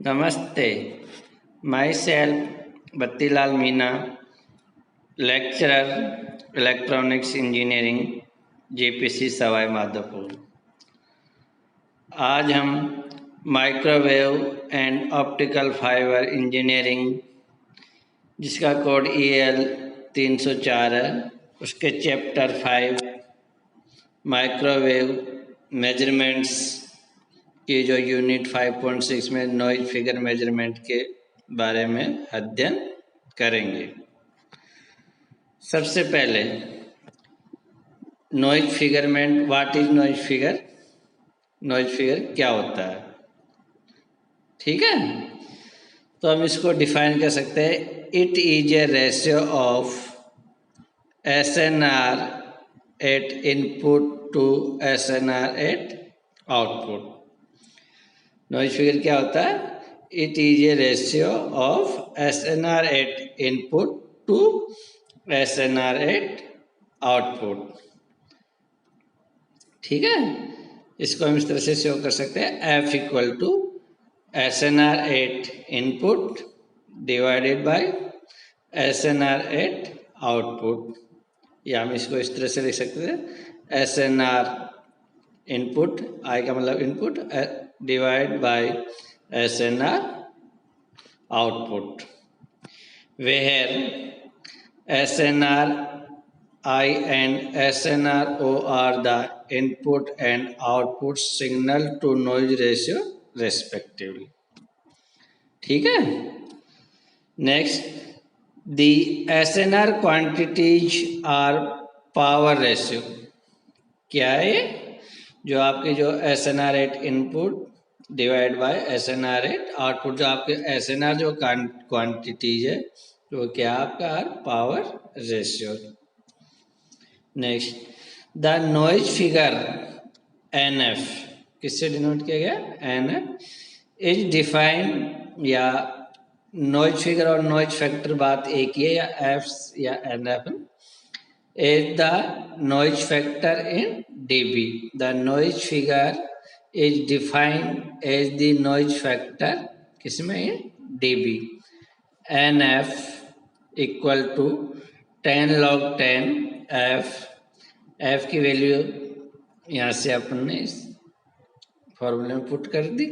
नमस्ते, myself Battilal Meena, lecturer electronics engineering JPC Sawai Madhopur. आज हम microwave and optical fibre engineering, जिसका कोड EL 304 है, उसके चैप्टर 5 माइक्रोवेव मेजरमेंट्स की जो यूनिट 5.6 में नॉइज फिगर मेजरमेंट के बारे में अध्ययन करेंगे। सबसे पहले नॉइज फिगरमेंट, what is noise figure? Noise figure क्या होता है? ठीक है, तो हम इसको डिफाइन कर सकते हैं। It is a ratio of SNR at input to SNR at output. Noise figure क्या होता है? It is a ratio of SNR at input to SNR at output. ठीक है, इसको हम इस तरह से शो कर सकते हैं। F equal to SNR at input divided by SNR at output, या हम इसको इस तरह से लिख सकते हैं। SNR इनपुट, I का मतलब input, divide by SNR output, where SNR I and SNRO are the input and output signal to noise ratio respectively. ठीक है, next, the SNR quantities are power ratio। क्या है ये? जो आपके जो SNR at input divide by SNR at output, जो आपके SNR जो क्वांटिटीज है, तो क्या आपका power ratio. Next, the noise figure NF किससे डिनोट किया गया? NF इज डिफाइंड, या नॉइज फिगर और नॉइज फैक्टर बात एक ही है, या F या NF, is the noise factor in dB. The noise figure is defined as the noise factor किसमें? in dB. NF equal to 10 log 10 F की value यहाँ से अपन ने इस फॉर्मूले में पुट कर दी।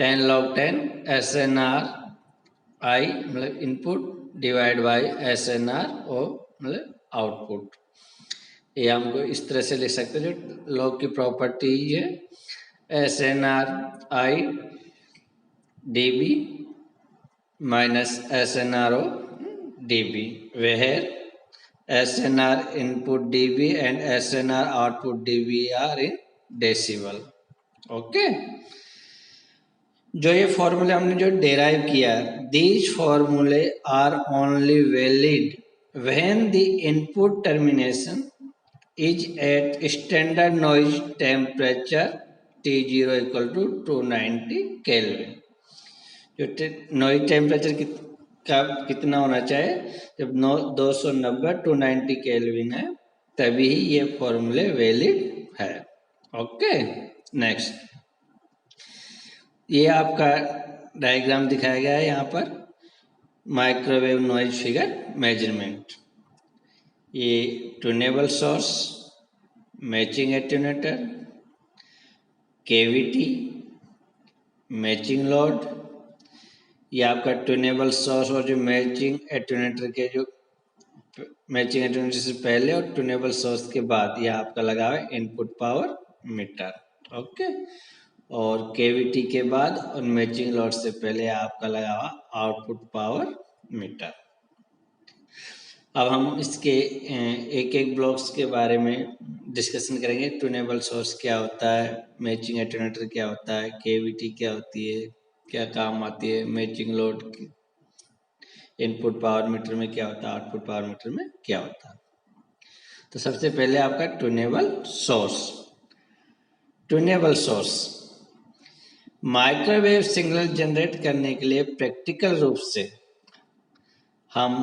10 log 10 SNR I मतलब input divide by SNR O मतलब आउटपुट। ये हमको इस तरह से लिख सकते हैं, जो लॉग की प्रॉपर्टी है, SNR I dB minus SNR O dB, where SNR input dB and SNR output dB are in decibel. Okay, जो ये फॉर्मूले हमने जो डेराइव किया, दीज फॉर्मूले are only valid when the input termination is at standard noise temperature T0 equal to 290 Kelvin। जो noise temperature का कितना होना चाहिए? जब 290 290 केल्विन है, तभी ये फॉर्मूले वैलिड है। ओके, नेक्स्ट, ये आपका डायग्राम दिखाया गया है यहाँ पर, माइक्रोवेव नॉइज फिगर मेजरमेंट। ये tunable source, matching attenuator, cavity, matching load, ये आपका ट्यूनेबल सोर्स और जो मैचिंग एटेन्यूएटर के जो मैचिंग एटेन्यूएटर से पहले और ट्यूनेबल सोर्स के बाद, यह आपका लगा हुआ है इनपुट पावर मीटर। ओके, और केविटी के बाद और मैचिंग लोड से पहले आपका लगा हुआ आउटपुट पावर मीटर। अब हम इसके एक एक ब्लॉक्स के बारे में डिस्कशन करेंगे। ट्यूनेबल सोर्स क्या होता है, मैचिंग एटेन्यूएटर क्या होता है, केविटी क्या होती है, क्या काम आती है, matching load input power meter में क्या होता है, आउटपुट पावर मीटर में क्या होता है। तो सबसे पहले आपका tunable source. Tunable source microwave signal generate करने के लिए प्रैक्टिकल रूप से हम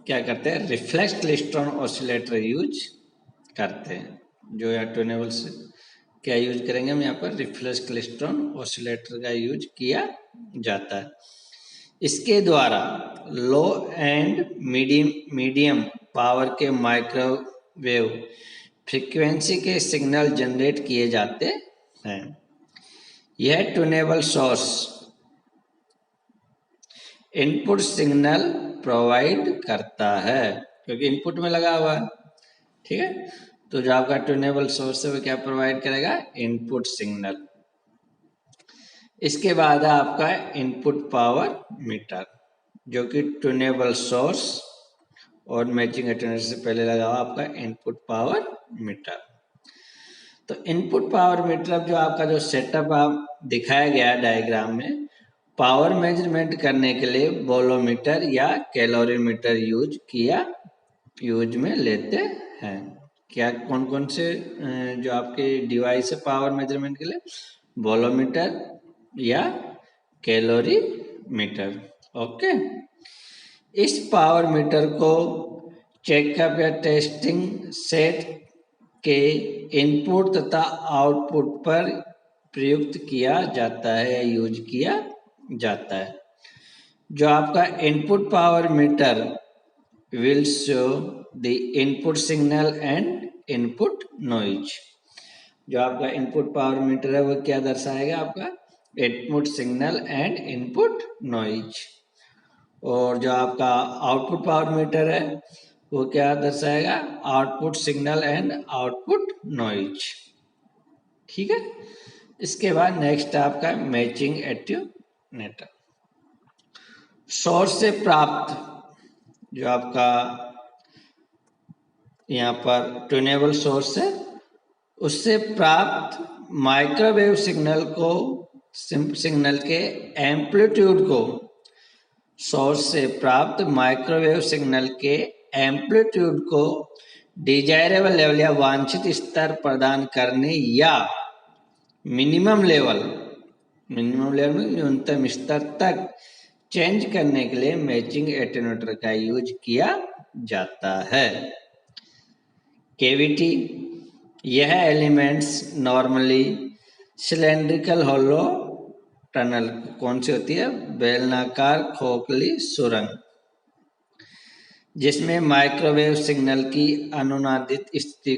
क्या करते हैं? रिफ्लेक्स क्लेस्ट्रॉन ऑसिलेटर यूज करते हैं, जो या ट्यूनेबल से क्या यूज करेंगे हम यहाँ पर, रिफ्लेक्स क्लेस्ट्रॉन ऑसिलेटर का यूज किया जाता है। इसके द्वारा लो एंड मीडियम पावर के माइक्रोवेव फ्रीक्वेंसी के सिग्नल जनरेट किए जाते हैं। यह tunable source input signal provide करता है, क्योंकि इनपुट में लगा हुआ है, ठीक है। तो जो आपका ट्यूनेबल सोर्स है वो क्या प्रोवाइड करेगा, इनपुट सिग्नल। इसके बाद है आपका इनपुट पावर मीटर, जो कि ट्यूनेबल सोर्स और मैचिंग अटेन्यूएटर से पहले लगा हुआ आपका इनपुट पावर मीटर। तो इनपुट पावर मीटर जो आपका जो सेटअप आप दिखाया गया डायग्राम में, पावर मेजरमेंट करने के लिए वोल्टमीटर या कैलोरीमीटर यूज में लेते हैं। क्या कौन कौन से जो आपके डिवाइस है पावर मेजरमेंट के लिए, वोल्टमीटर या कैलोरीमीटर। ओके, इस पावर मीटर को चेकअप या टेस्टिंग सेट के इनपुट तथा आउटपुट पर प्रयुक्त किया जाता है या यूज किया जाता है। जो आपका input power meter will show the input signal and input noise। जो आपका इनपुट पावर मीटर है वो क्या दर्शाएगा, आपका input signal and input noise. और जो आपका आउटपुट पावर मीटर है वो क्या दर्शाएगा, output signal and output noise, ठीक है। इसके बाद नेक्स्ट आपका मैचिंग एटेन्यूएटर। सोर्स से प्राप्त जो आपका यहाँ पर ट्यूनेबल सोर्स है उससे प्राप्त माइक्रोवेव सिग्नल के एम्पलीट्यूड को, सोर्स से प्राप्त माइक्रोवेव सिग्नल के एम्पलीट्यूड को डिजायरेबल लेवल या वांछित स्तर प्रदान करने या मिनिमम लेवल में न्यूनतम स्तर तक चेंज करने के लिए मैचिंग एटेन्यूएटर का यूज किया जाता है। केविटी, यह एलिमेंट्स नॉर्मली सिलेंड्रिकल होलो टनल, कौन सी होती है, बेलनाकार खोखली सुरंग, जिसमें माइक्रोवेव सिग्नल की अनुनादित स्थिति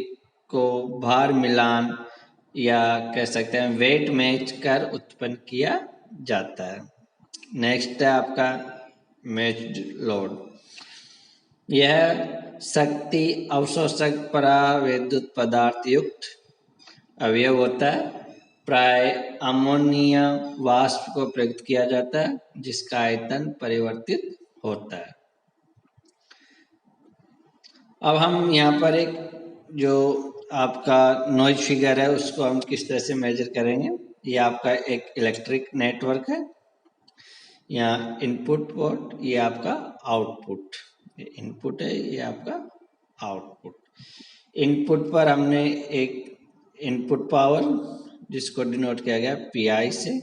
को भार मिलान या कह सकते हैं वेट मैच कर उत्पन्न किया जाता है। नेक्स्ट है आपका मैच्ड लोड। यह शक्ति अवशोषक परावैद्युत पदार्थ युक्त अवयव होता है, प्राय अमोनिया वाष्प को प्रयुक्त किया जाता है जिसका आयतन परिवर्तित होता है। अब हम यहाँ पर एक जो आपका नॉइज फिगर है उसको हम किस तरह से मेजर करेंगे। ये आपका एक इलेक्ट्रिक नेटवर्क है, यहाँ इनपुट पोर्ट, ये आपका आउटपुट, ये इनपुट है, ये आपका आउटपुट। इनपुट पर हमने एक इनपुट पावर जिसको डिनोट किया गया पीआई से,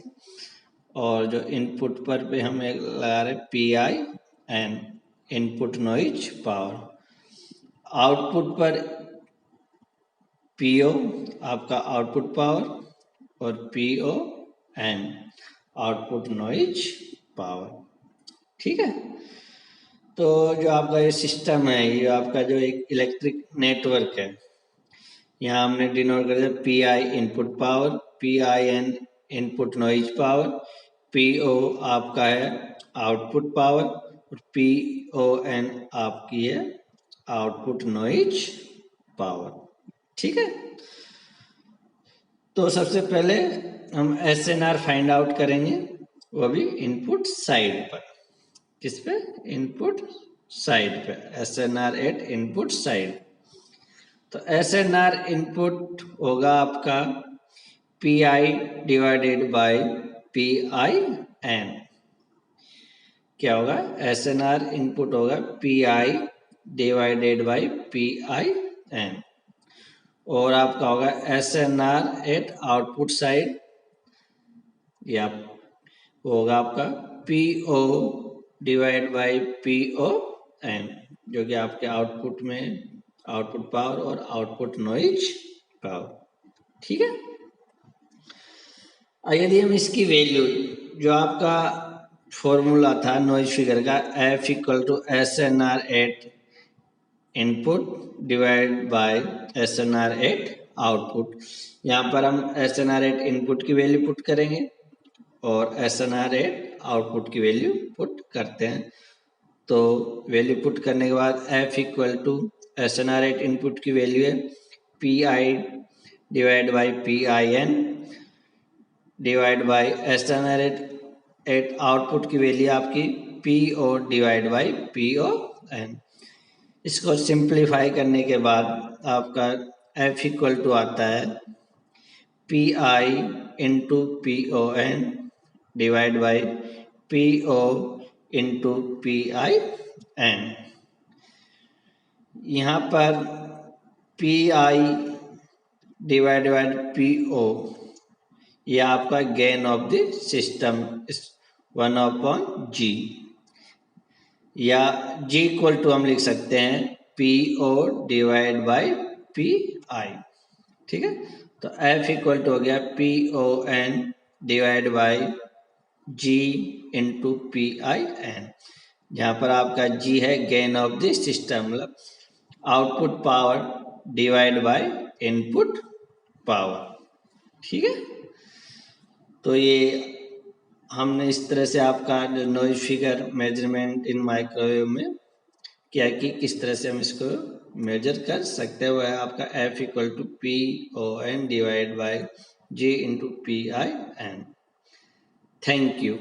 और जो इनपुट पर पे हम एक लगा रहे pi and input noise power. Output पर पीओ आपका आउटपुट पावर और PO and output noise power, ठीक है। तो जो आपका ये सिस्टम है, ये आपका जो एक इलेक्ट्रिक नेटवर्क है, यहाँ हमने डिनोट कर दिया P I input power, P I N input noise power, P O आपका है आउटपुट पावर और पी ओ एन आपकी है आउटपुट नॉइज पावर, ठीक है। तो सबसे पहले हम एसएनआर फाइंड आउट करेंगे, वो भी इनपुट साइड पर। किस पे, इनपुट साइड पे, एसएनआर एट इनपुट साइड। तो एसएनआर इनपुट होगा आपका P I divided by P I N. क्या होगा, एसएनआर इनपुट होगा P I divided by P I N, और आपका होगा एसएनआर एट आउटपुट साइड, या होगा आपका P O divide by P O N, जो कि आपके आउटपुट में आउटपुट पावर और आउटपुट नॉइज पावर, ठीक है। यदि हम इसकी वैल्यू जो आपका फॉर्मूला था नॉइज फिगर का F equal to S N R at input divide by S N R at output, यहाँ पर हम S N R at input की वैल्यू पुट करेंगे और S N R at output की वैल्यू पुट करते हैं। तो वैल्यू पुट करने के बाद F equal to S N R at input की वैल्यू है P I divide by P I N divide by S N R at output की वैल्यू आपकी P O divide by P O N. इसको simplify करने के बाद आपका F equal to आता है P I into P O N divide by P O into P I N. यहाँ पर P I divide by P O ये आपका gain of the system 1/G, या G इक्वल टू हम लिख सकते हैं P O divide by P I. ठीक है, तो F इक्वल टू हो गया P O N divide by G into P I N, जहाँ पर आपका G है गेन ऑफ द सिस्टम, मतलब output power divide by input power. ठीक है, तो ये हमने इस तरह से आपका जो नॉइज फिगर मेजरमेंट इन माइक्रोवेव में क्या कि किस तरह से हम इसको मेजर कर सकते हैं, वह है आपका F equal to P O N divide by G into P I N. Thank you.